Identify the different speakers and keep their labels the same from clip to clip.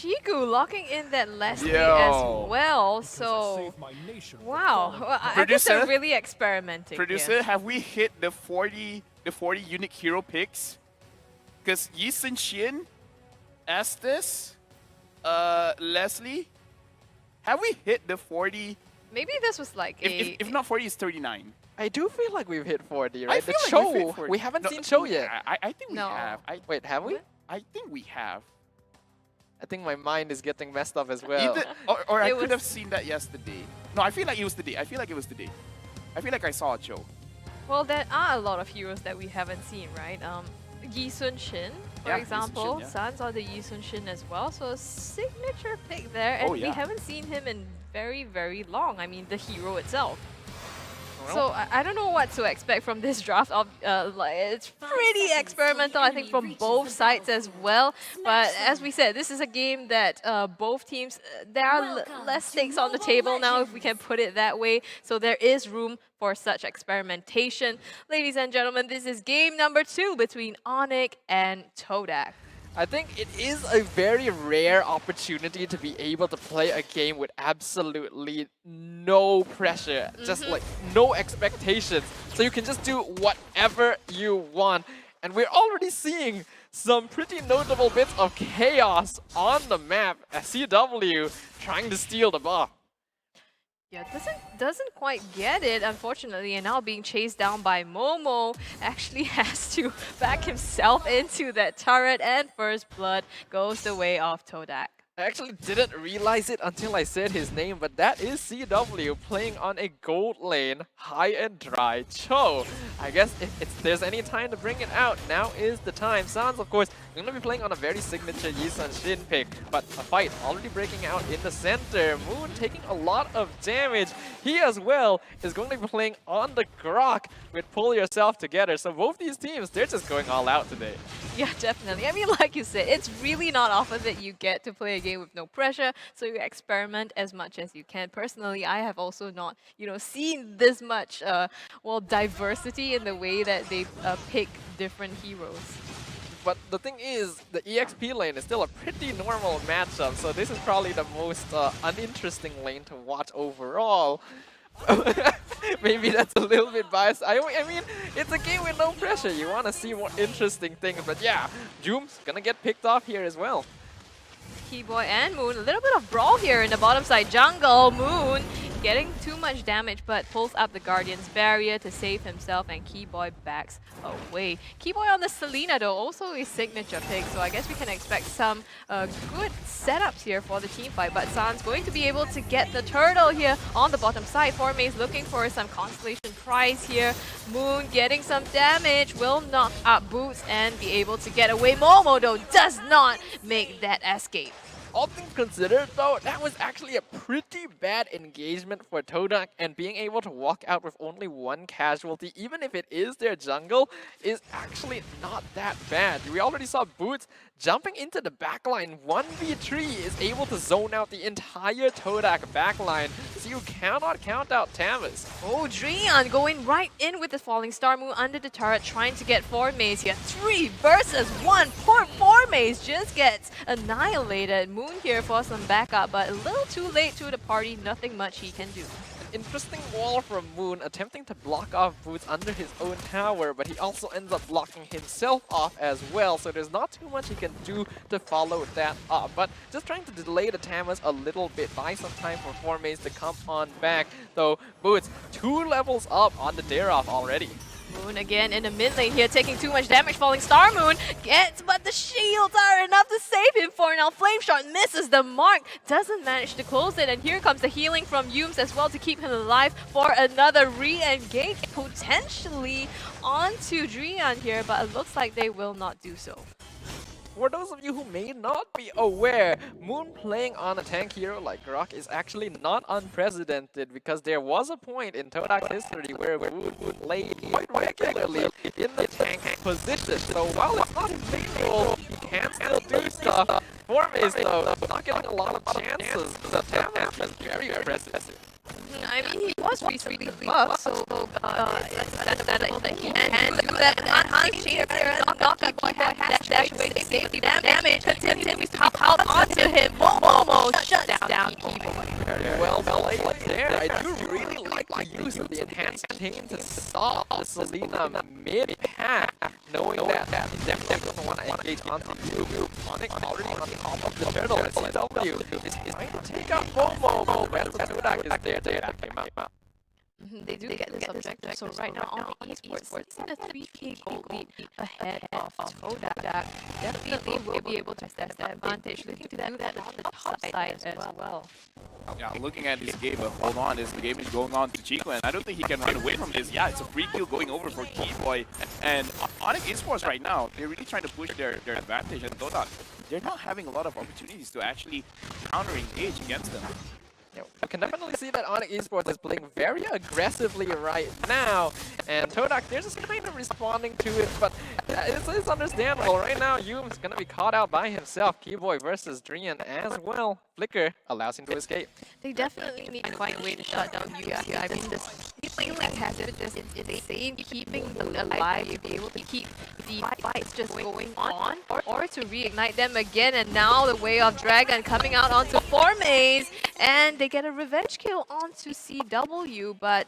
Speaker 1: Ciku locking in that last hit as well. So, wow. Well, I guess they're really experimenting.
Speaker 2: Producer,
Speaker 1: here.
Speaker 2: have we hit the 40 unique hero picks? Because Yi Shin, Estes, Leslie, have we hit the 40?
Speaker 1: Maybe this was like
Speaker 2: if not 40, it's 39.
Speaker 3: I do feel like we've hit 40, right?
Speaker 2: The
Speaker 3: Cho,
Speaker 2: like we've hit 40.
Speaker 3: We haven't seen Cho yet.
Speaker 2: I think we have.
Speaker 3: Wait, have we?
Speaker 2: I think we have.
Speaker 3: I think my mind is getting messed up as well.
Speaker 2: Either, or I could have seen that yesterday. No, I feel like it was today. I feel like I saw a Cho.
Speaker 1: Well, there are a lot of heroes that we haven't seen, right? Yi Shin, for example. Sanz on the Yi Shin as well. So a signature pick there. And we haven't seen him in very, very long. I mean, the hero itself. So I don't know what to expect from this draft. It's pretty experimental, I think, from both sides as well. But as we said, this is a game that both teams, there are less stakes on the table now, if we can put it that way. So there is room for such experimentation. Ladies and gentlemen, this is game number 2 between ONIC and Todak.
Speaker 3: I think it is a very rare opportunity to be able to play a game with absolutely no pressure, just like no expectations. So you can just do whatever you want. And we're already seeing some pretty notable bits of chaos on the map as CW trying to steal the buff.
Speaker 1: Yeah, doesn't quite get it, unfortunately, and now being chased down by Momo, actually has to back himself into that turret, and first blood goes the way of Todak.
Speaker 3: I actually didn't realize it until I said his name, but that is CW playing on a gold lane, high and dry Cho. I guess if there's any time to bring it out, now is the time. Sanz, of course, going to be playing on a very signature Yi Shin pick, but a fight already breaking out in the center. Moon taking a lot of damage. He as well is going to be playing on the Grok with Pull Yourself Together. So both these teams, they're just going all out today.
Speaker 1: Yeah, definitely. I mean, like you said, it's really not often that you get to play a game with no pressure, so you experiment as much as you can. Personally, I have also not, seen this much, diversity in the way that they pick different heroes.
Speaker 3: But the thing is, the EXP lane is still a pretty normal matchup, so this is probably the most uninteresting lane to watch overall. Maybe that's a little bit biased. I mean, it's a game with no pressure. You want to see more interesting things. But yeah, Joom's gonna get picked off here as well.
Speaker 1: Kiboy and Moon, a little bit of brawl here in the bottom side jungle. Moon getting too much damage, but pulls up the Guardian's barrier to save himself, and Kiboy backs away. Kiboy on the Selena, though, also a signature pick, so I guess we can expect some good setups here for the team fight. But Sanz going to be able to get the turtle here on the bottom side. Formaze looking for some constellation prize here. Moon getting some damage, will knock up Butsss and be able to get away. Momo, though, does not make that escape.
Speaker 3: All things considered, though, that was actually a pretty bad engagement for Todak, and being able to walk out with only 1 casualty, even if it is their jungle, is actually not that bad. We already saw Butsss jumping into the backline. 1v3 is able to zone out the entire Todak backline, so you cannot count out Tamas.
Speaker 1: Oh, Drian going right in with the Falling Star Moon under the turret, trying to get Formaze here. 3 versus 1. Poor Formaze just gets annihilated. Moon here for some backup, but a little too late to the party. Nothing much he can do.
Speaker 3: An interesting wall from Moon, attempting to block off Butsss under his own tower, but he also ends up blocking himself off as well, so there's not too much he can do to follow that up. But just trying to delay the Tamas a little bit, buy some time for Formaze to come on back, though Butsss 2 levels up on the Daroff already.
Speaker 1: Moon again in the mid lane here, taking too much damage. Falling Star Moon gets, but the shields are enough to save him for now. Flame Shot misses the mark, doesn't manage to close it, and here comes the healing from Yums as well to keep him alive for another re-engage, potentially onto Drian here, but it looks like they will not do so.
Speaker 3: For those of you who may not be aware, Moon playing on a tank hero like Grok is actually not unprecedented, because there was a point in Todak's history where Moon played quite regularly in the tank position. So while it's not his main role, he can still do stuff. Formaze, though, not getting a lot of chances. The Tamas is very impressive.
Speaker 1: I mean, he was recently buffed, so it's understandable that he can do that. And Hans Chains there, knock Kiboy has to dash away to save the damage, continues to pile onto him. Momo shuts down Kiboy.
Speaker 3: Very well played there. I do really like the use of the enhanced team to stop the Selena mid-pack, knowing that he definitely doesn't want to engage onto you. ONIC already on top of the turtle. SCW is trying to take out Momo. The rest of Todak is there to back him up.
Speaker 1: They do get this objective, so right now ONIC ESPORts is in a 3k gold lead ahead of Todak. Definitely will be able to test that advantage, looking to do that on the top side as well.
Speaker 2: Yeah, looking at this game, but hold on, this game is going on to Ciku, and I don't think he can run away from this. Yeah, it's a free kill going over for Kiboy, and ONIC ESPORts right now, they're really trying to push their advantage, and Todak, they're not having a lot of opportunities to actually counter-engage against them.
Speaker 3: I can definitely see that ONIC ESPORts is playing very aggressively right now, and Todak, they're just kind of responding to it, but it's understandable. Right now, Yume's gonna be caught out by himself. Kiboy versus Drian as well. Flicker allows him to escape.
Speaker 1: They definitely need to find a way to shut down Yume. I mean, this healing has been just insane, keeping them alive to be able to keep the fights just going on, or to reignite them again, and now the Way of Dragon coming out onto Formaze, and they get a revenge kill onto CW, but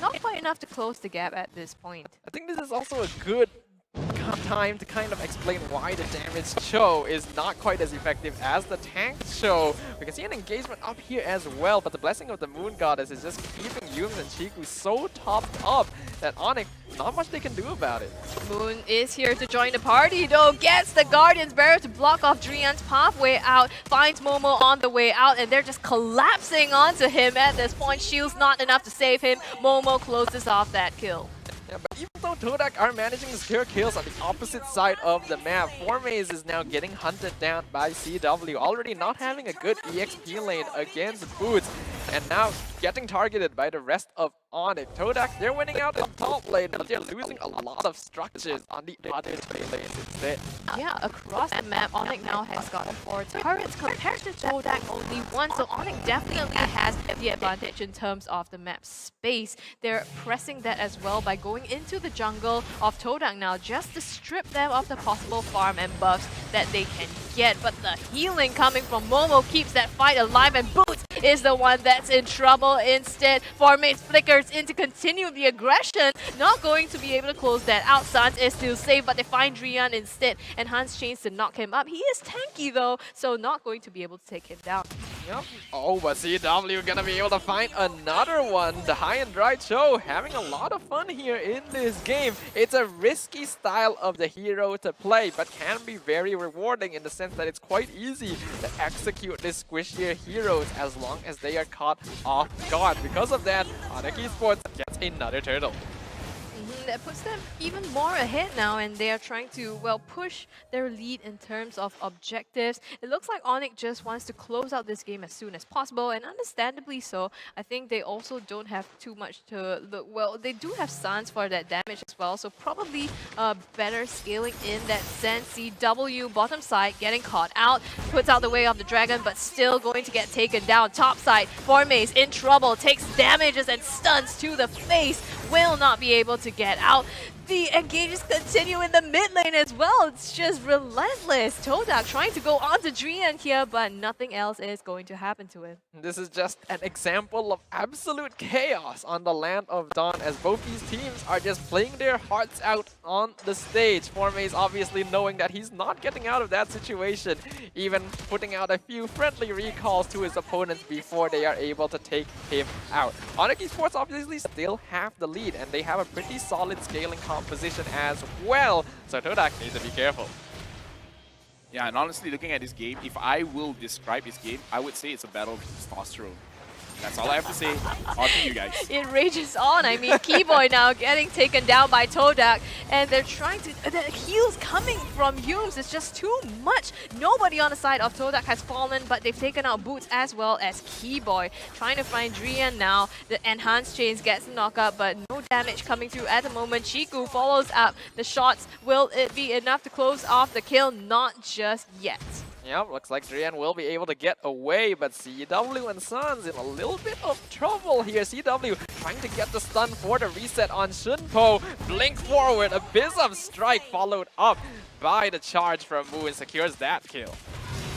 Speaker 1: not quite enough to close the gap at this point.
Speaker 3: I think this is also a good time to kind of explain why the damage show is not quite as effective as the tank show. We can see an engagement up here as well, but the blessing of the Moon Goddess is just keeping Yume and Ciku so topped up that ONIC, not much they can do about it.
Speaker 1: Moon is here to join the party though, gets the Guardian's Barrier to block off Drian's pathway out, finds Momo on the way out, and they're just collapsing onto him at this point. Shield's not enough to save him. Momo closes off that kill.
Speaker 3: Yeah, but even though Todak are managing to secure kills on the opposite side of the map, Formaze is now getting hunted down by CW, already not having a good EXP lane against Butsss, and now getting targeted by the rest of ONIC. Todak, they're winning out in top lane, but they're losing a lot of structures on the other two lanes instead.
Speaker 1: Yeah, across the map, ONIC now has got 4 turrets compared to Todak only 1, so ONIC definitely has the advantage in terms of the map space. They're pressing that as well by going into the jungle of Todak now, just to strip them of the possible farm and buffs that they can get. But the healing coming from Momo keeps that fight alive, and Butsss is the one that's in trouble instead. Formaze flickers in to continue the aggression, not going to be able to close that out. Sanz is still safe, but they find Drian instead, and Hans Chains to knock him up. He is tanky though, so not going to be able to take him down.
Speaker 3: Yep. Oh, but CW gonna be able to find another one. The High and Dry Cho having a lot of fun here in this game. It's a risky style of the hero to play, but can be very rewarding in the sense that it's quite easy to execute these squishier heroes as long as they are caught off guard. Because of that, ONIC ESPORts gets another turtle.
Speaker 1: That puts them even more ahead now, and they are trying to, well, push their lead in terms of objectives. It looks like ONIC just wants to close out this game as soon as possible, and understandably so. I think they also don't have too much to look. Well, they do have Sanz for that damage as well, so probably better scaling in that sense. CW bottom side getting caught out, puts out the Way of the Dragon, but still going to get taken down. Top side, Formaze in trouble, takes damages and stuns to the face, will not be able to get out. The engages continue in the mid lane as well. It's just relentless. Todak trying to go on to Drian here, but nothing else is going to happen to him.
Speaker 3: This is just an example of absolute chaos on the Land of Dawn, as both these teams are just playing their hearts out on the stage. Formaze obviously knowing that he's not getting out of that situation, even putting out a few friendly recalls to his opponents before they are able to take him out. ONIC ESPORts obviously still have the lead, and they have a pretty solid scaling composition as well, so Todak needs to be careful.
Speaker 2: Yeah, and honestly, looking at this game, if I will describe this game, I would say it's a battle of testosterone. That's all I have to say. On to you guys.
Speaker 1: It rages on. I mean, Kiboy now getting taken down by Todak, and they're trying to... The heals coming from Yumes is just too much. Nobody on the side of Todak has fallen, but they've taken out Butsss as well as Kiboy. Trying to find Drian now. The enhanced chains gets a knockup, but no damage coming through at the moment. Ciku follows up the shots. Will it be enough to close off the kill? Not just yet.
Speaker 3: Yep, looks like Drian will be able to get away, but CW and Sanz in a little bit of trouble here. CW trying to get the stun for the reset on Shunpo. Blink forward, Abyssum Strike followed up by the charge from Moon, secures that kill.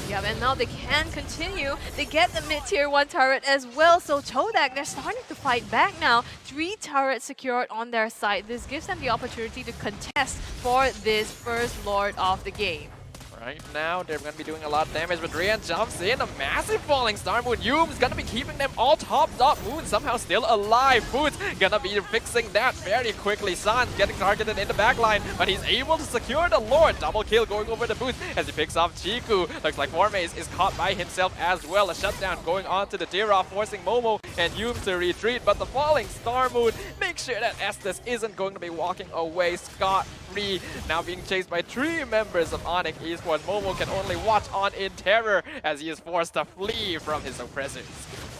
Speaker 1: Yeah, and now they can continue. They get the mid-tier 1 turret as well. So Todak, they're starting to fight back now. 3 turrets secured on their side. This gives them the opportunity to contest for this first Lord of the game.
Speaker 3: Right now, they're going to be doing a lot of damage, but Drian jumps in. A massive falling star. Moon Yume's going to be keeping them all topped up. Moon somehow still alive. Butsss going to be fixing that very quickly. Sanz getting targeted in the backline, but he's able to secure the Lord. Double kill going over the Butsss as he picks off Ciku. Looks like Formaze is caught by himself as well. A shutdown going on to the Dira, forcing Momo and Yume to retreat, but the falling star Moon makes sure that Estes isn't going to be walking away scot-free. Now being chased by 3 members of ONIC ESPORTS. Momo can only watch on in terror as he is forced to flee from his oppressors.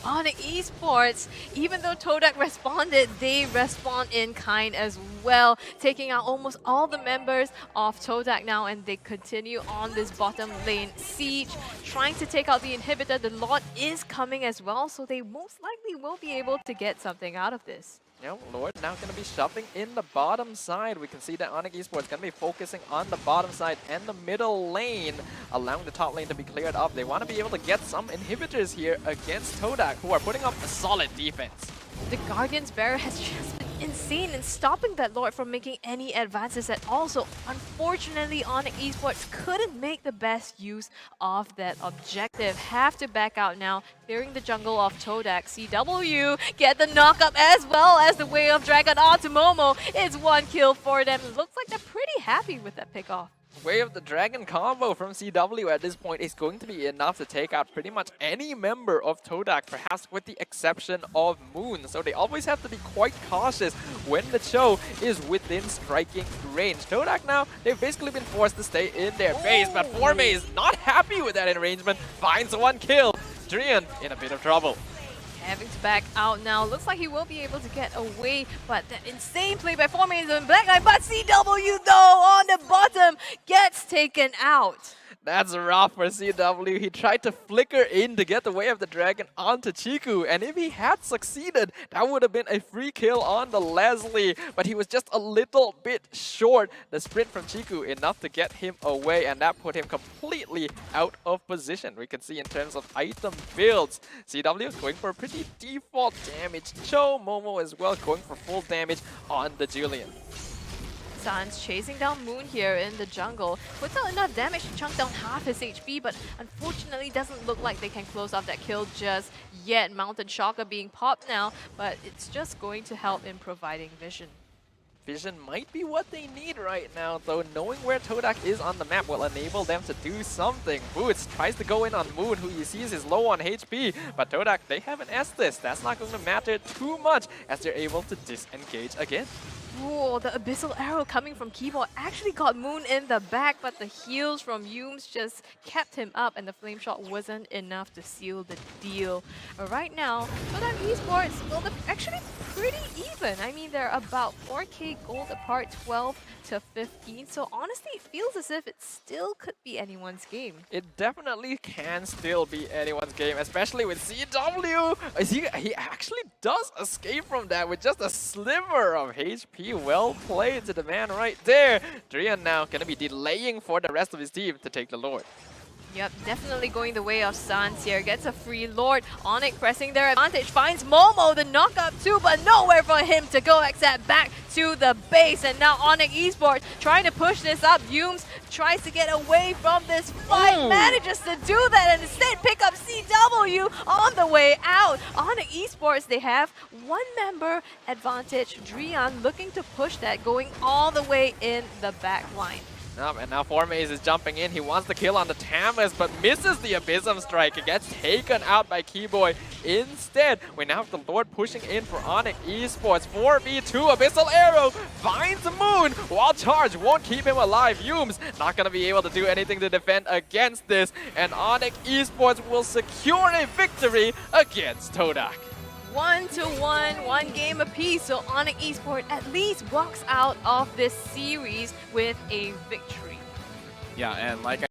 Speaker 1: ONIC ESPORTS, even though Todak responded, they respond in kind as well, taking out almost all the members of Todak now, and they continue on this bottom lane siege, trying to take out the inhibitor. The Lord is coming as well, so they most likely will be able to get something out of this.
Speaker 3: Yeah, Lord now going to be shoving in the bottom side. We can see that ONIC ESPORTS going to be focusing on the bottom side and the middle lane, allowing the top lane to be cleared up. They want to be able to get some inhibitors here against Todak, who are putting up a solid defense.
Speaker 1: The Guardian's Barrier has just been insane in stopping that Lord from making any advances at all. So unfortunately, ONIC ESPORTS couldn't make the best use of that objective. Have to back out now, clearing the jungle of Todak. CW get the knockup as well as the Way of Dragon onto Momo. It's 1 kill for them. Looks like they're pretty happy with that pick off.
Speaker 3: Way of the Dragon combo from CW at this point is going to be enough to take out pretty much any member of Todak, perhaps with the exception of Moon. So they always have to be quite cautious when the Cho is within striking range. Todak now, they've basically been forced to stay in their base, but Formaze is not happy with that arrangement, finds 1 kill. Drian in a bit of trouble.
Speaker 1: Having to back out now. Looks like he will be able to get away, but that insane play by Formaze in Blackline, but CW though on the bottom gets taken out.
Speaker 3: That's rough for CW. He tried to flicker in to get the Way of the Dragon onto Ciku, and if he had succeeded, that would have been a free kill on the Leslie, but he was just a little bit short. The sprint from Ciku enough to get him away, and that put him completely out of position. We can see in terms of item builds, CW going for a pretty default damage. Cho, Momo as well going for full damage on the Julian.
Speaker 1: Sanz chasing down Moon here in the jungle. Puts out enough damage to chunk down half his HP, but unfortunately doesn't look like they can close off that kill just yet. Mountain Shocker being popped now, but it's just going to help in providing vision.
Speaker 3: Vision might be what they need right now, though knowing where Todak is on the map will enable them to do something. Butsss tries to go in on Moon, who he sees is low on HP, but Todak, they have an Estes. That's not going to matter too much as they're able to disengage again.
Speaker 1: Ooh, the Abyssal Arrow coming from Kiboy actually got Moon in the back, but the heals from Yume's just kept him up, and the Flame Shot wasn't enough to seal the deal. Right now, Todak ESports, well, they're actually pretty even. I mean, they're about 4k gold apart, 12 to 15, so honestly, it feels as if it still could be anyone's game.
Speaker 3: It definitely can still be anyone's game, especially with CW. He actually does escape from that with just a sliver of HP. Well played to the man right there. Drian now going to be delaying for the rest of his team to take the Lord.
Speaker 1: Yep, definitely going the way of Sanz here. Gets a free Lord. ONIC pressing their advantage. Finds Momo the knockup too, but nowhere for him to go except back to the base. And now ONIC ESPORTS trying to push this up. Yumes tries to get away from this fight.
Speaker 3: Ooh.
Speaker 1: Manages to do that and instead pick up CW on the way out. ONIC ESPORTS, they have 1 member advantage. Drian looking to push that, going all the way in the back line.
Speaker 3: And now Formaze is jumping in. He wants the kill on the Tamas, but misses the Abyssum Strike. It gets taken out by Kiboy. Instead, we now have the Lord pushing in for ONIC ESPORTS. 4v2, Abyssal Arrow finds Moon. While charge won't keep him alive. Yume's not going to be able to do anything to defend against this. And ONIC ESPORTS will secure a victory against Todak.
Speaker 1: 1-1, 1 game apiece, so ONIC ESPORTS at least walks out of this series with a victory.
Speaker 2: Yeah, and like